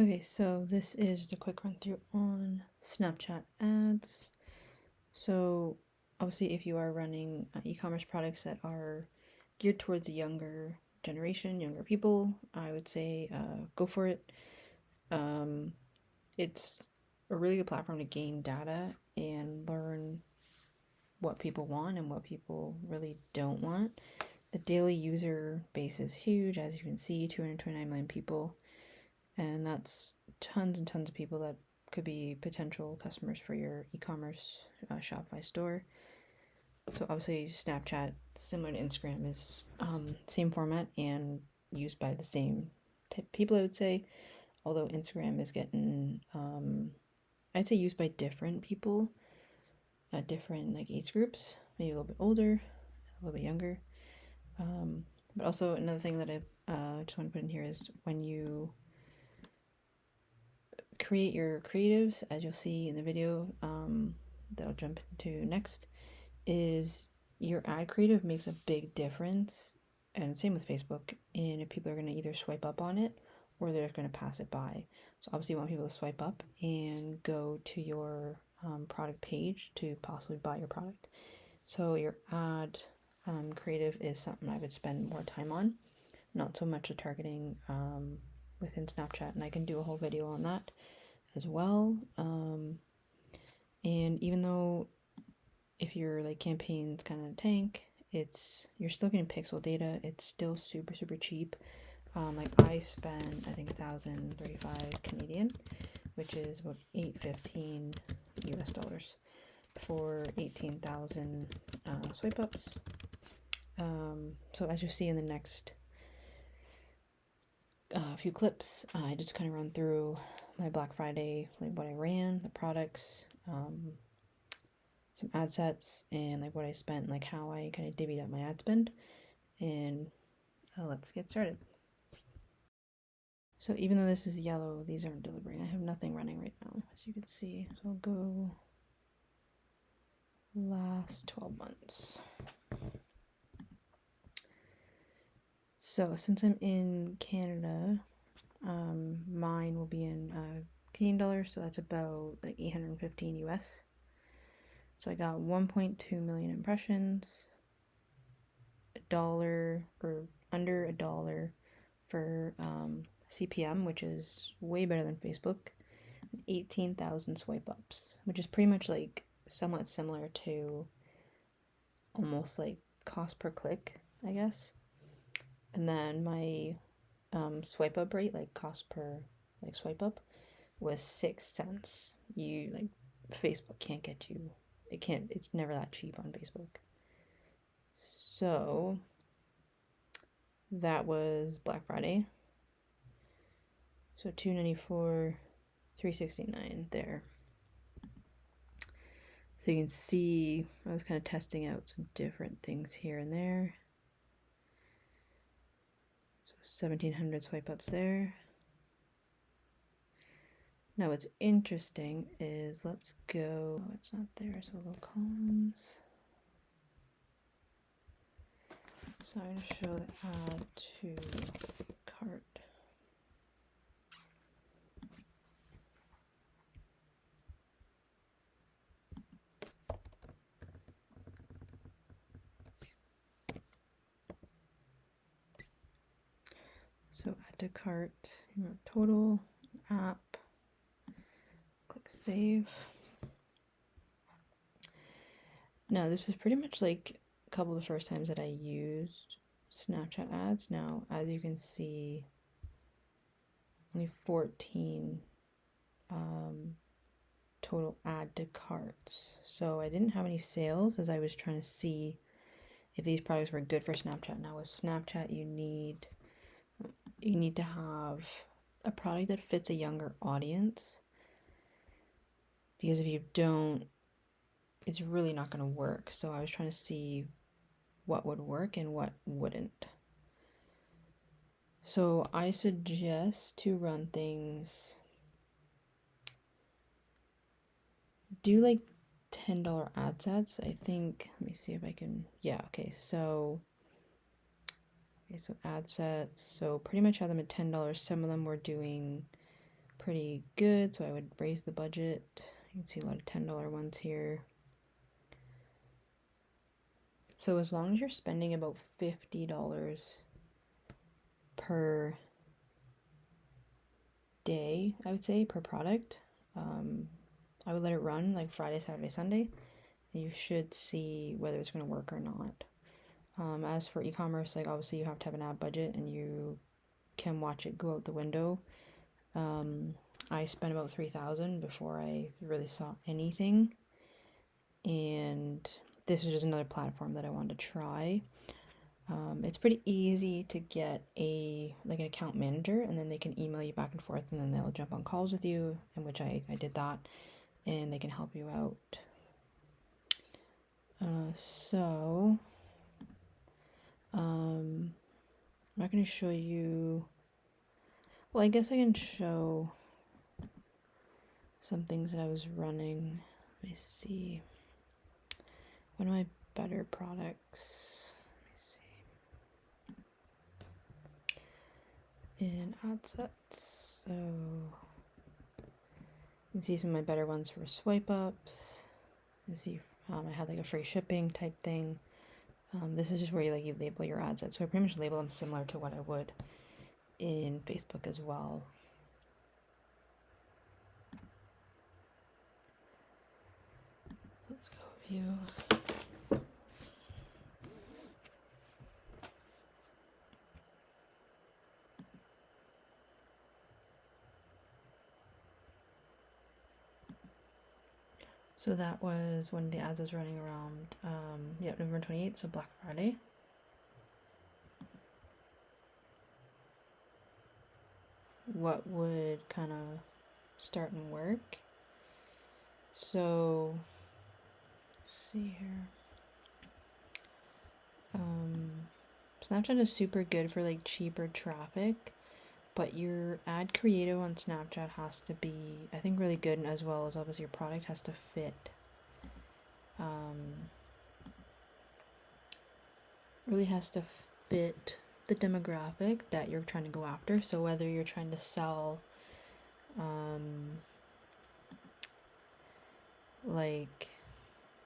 Okay, so this is the quick run through on Snapchat ads. So obviously if you are running e-commerce products that are geared towards a younger generation, younger people, I would say go for it. It's a really good platform to gain data and learn what people want and what people really don't want. The daily user base is huge, as you can see, 229 million people, and that's tons and tons of people that could be potential customers for your e-commerce Shopify store. So obviously Snapchat, similar to Instagram, is same format and used by the same type of people, I would say. Although Instagram is getting, I'd say, used by different people at different like age groups, maybe a little bit older, a little bit younger. But also another thing that I just want to put in here is when you create your creatives, as you'll see in the video that I'll jump into next, is your ad creative makes a big difference, and same with Facebook, and if people are going to either swipe up on it or they're going to pass it by. So obviously you want people to swipe up and go to your product page to possibly buy your product. So your ad creative is something I would spend more time on, not so much the targeting within Snapchat, and I can do a whole video on that as well. And even though if your like campaign's kind of tank, you're still getting pixel data. It's still super super cheap. Like I spent I think 1,035 Canadian, which is about $815 US for 18,000 swipe ups. So as you see in the next few clips, I just kind of run through my Black Friday, like what I ran, the products, some ad sets, and like what I spent, like how I kind of divvied up my ad spend. And let's get started. So even though this is yellow, these aren't delivering. I have nothing running right now, as you can see. So I'll go last 12 months. So since I'm in Canada, mine will be in Canadian dollars, so that's about like 815 US. So I got 1.2 million impressions, $1 or under $1 for CPM, which is way better than Facebook, 18,000 swipe ups, which is pretty much like somewhat similar to almost like cost per click, I guess. And then my swipe up rate, like cost per like swipe up, was 6 cents. You like Facebook can't get you. It's never that cheap on Facebook. So that was Black Friday. So 294, 369 there. So you can see I was kind of testing out some different things here and there. So 1,700 swipe ups there. Now what's interesting is, let's go, oh, it's not there, so we'll go columns. So I'm going to show the add to cart. So add to cart, total, app, click save. Now this is pretty much like a couple of the first times that I used Snapchat ads. Now, as you can see, only 14 total add to carts. So I didn't have any sales, as I was trying to see if these products were good for Snapchat. Now with Snapchat, you need to have a product that fits a younger audience, because if you don't, it's really not going to work. So I was trying to see what would work and what wouldn't. So I suggest to run things, do like $10 ad sets. I think, let me see if I can, yeah, okay, so ad sets, so pretty much have them at $10. Some of them were doing pretty good, so I would raise the budget. You can see a lot of $10 ones here. So as long as you're spending about $50 per day, I would say, per product, I would let it run like Friday, Saturday, Sunday, and you should see whether it's going to work or not. As for e-commerce, like obviously you have to have an ad budget and you can watch it go out the window. I spent about $3,000 before I really saw anything, and this was just another platform that I wanted to try. It's pretty easy to get an account manager, and then they can email you back and forth, and then they'll jump on calls with you, in which I did that, and they can help you out. I'm not going to show you, well, I guess I can show some things that I was running. Let me see. One of my better products. Let me see. In ad sets. So you can see some of my better ones for swipe ups. You see, I had like a free shipping type thing. This is just where you label your ad sets. So I pretty much label them similar to what I would in Facebook as well. Let's go view. So that was when the ads was running around, November 28th, so Black Friday. What would kind of start and work. So, let's see here. Snapchat is super good for like cheaper traffic, but your ad creative on Snapchat has to be, I think, really good, and as well as obviously your product has to fit. Really has to fit the demographic that you're trying to go after. So whether you're trying to sell like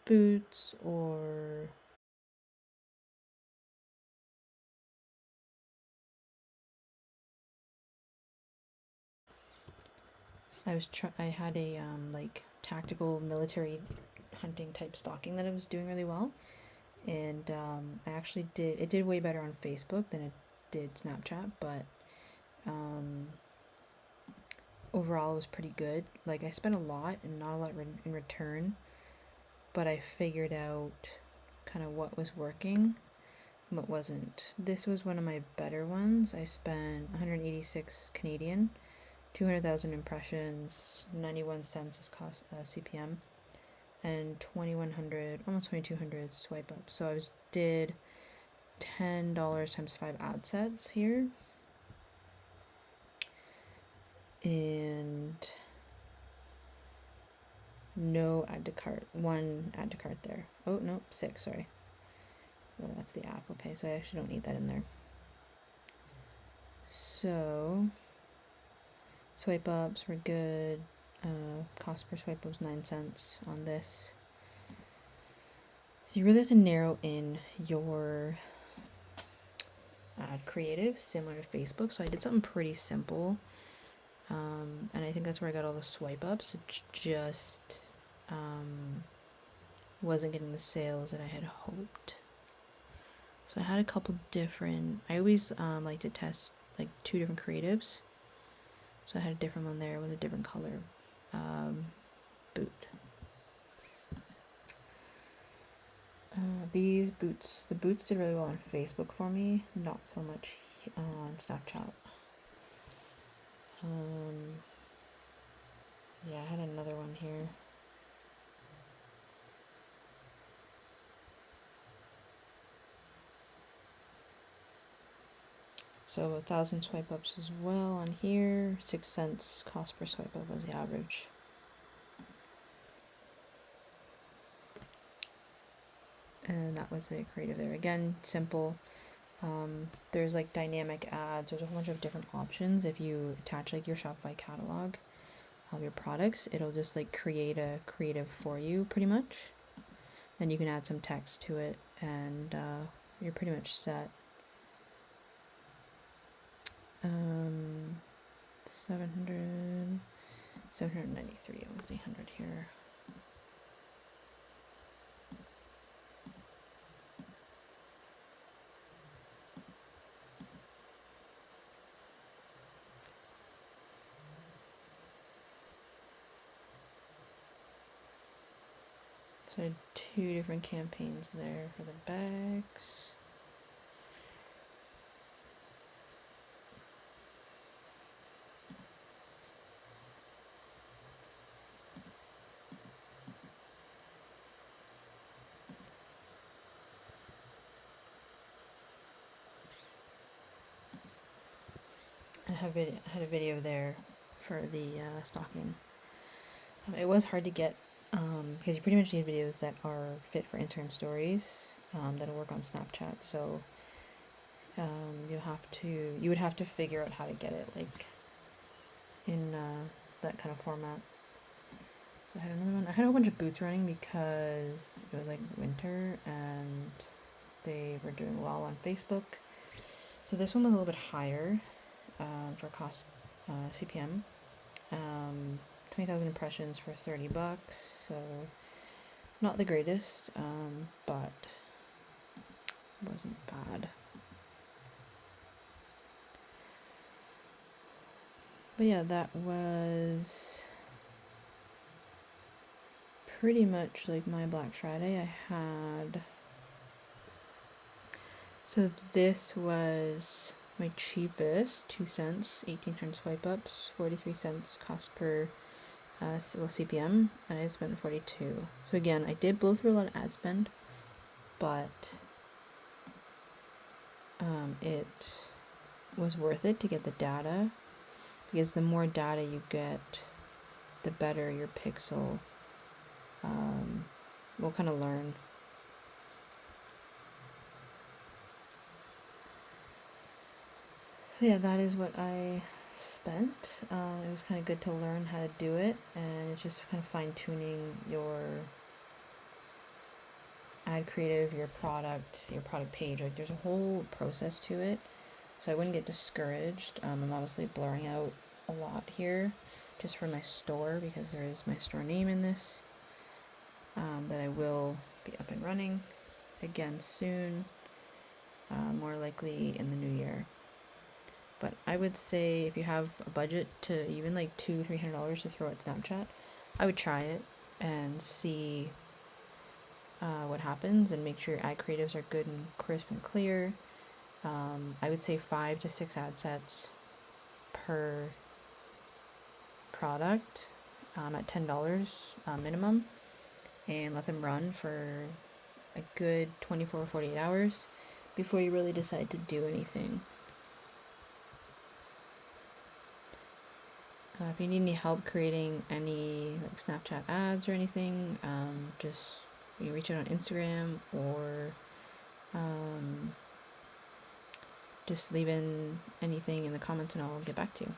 boots or I had a like tactical military hunting type stocking that I was doing really well, and I actually did way better on Facebook than it did Snapchat, but overall it was pretty good. Like I spent a lot and not a lot in return, but I figured out kind of what was working and what wasn't. This was one of my better ones. I spent 186 Canadian, 200,000 impressions, 91 cents as cost CPM, and 2,100, almost 2,200 swipe up. So I did $10 times 5 ad sets here, and no add to cart, 1 add to cart there. Oh no, 6, sorry. Well, that's the app. Okay, so I actually don't need that in there. So swipe ups were good. Cost per swipe up was 9 cents on this. So you really have to narrow in your ad creative, similar to Facebook. So I did something pretty simple, and I think that's where I got all the swipe ups. It just wasn't getting the sales that I had hoped. So I had a couple different, I always like to test like 2 different creatives. So I had a different one there with a different color boot. These boots, the boots did really well on Facebook for me, not so much on Snapchat. Yeah, I had another one here. So 1,000 swipe ups as well on here. 6 cents cost per swipe up was the average. And that was the creative there. Again, simple. There's like dynamic ads. There's a whole bunch of different options. If you attach like your Shopify catalog of your products, it'll just like create a creative for you pretty much. Then you can add some text to it, and you're pretty much set. 793. I want to see 100 here. So I had 2 different campaigns there for the bags. I had a video there for the stocking. It was hard to get because you pretty much need videos that are fit for Instagram stories that'll work on Snapchat. So you would have to figure out how to get it like in that kind of format. So I had another one. I had a whole bunch of boots running because it was like winter and they were doing well on Facebook. So this one was a little bit higher for cost CPM. 20,000 impressions for $30, so not the greatest, but wasn't bad. But yeah, that was pretty much like my Black Friday. So this was my cheapest, 2 cents, 1800 swipe ups, 43 cents cost per CPM, and I spent 42. So again, I did blow through a lot of ad spend, but it was worth it to get the data, because the more data you get, the better your pixel will kind of learn. So yeah, that is what I spent. It was kind of good to learn how to do it, and it's just kind of fine-tuning your ad creative, your product page. Like there's a whole process to it, so I wouldn't get discouraged. I'm obviously blurring out a lot here just for my store because there is my store name in this, that I will be up and running again soon, more likely in the new year. But I would say if you have a budget to even like $200-300 to throw at Snapchat, I would try it and see what happens, and make sure your ad creatives are good and crisp and clear. I would say 5 to 6 ad sets per product at $10 minimum, and let them run for a good 24 or 48 hours before you really decide to do anything. If you need any help creating any like Snapchat ads or anything, just you reach out on Instagram, or just leave in anything in the comments and I'll get back to you.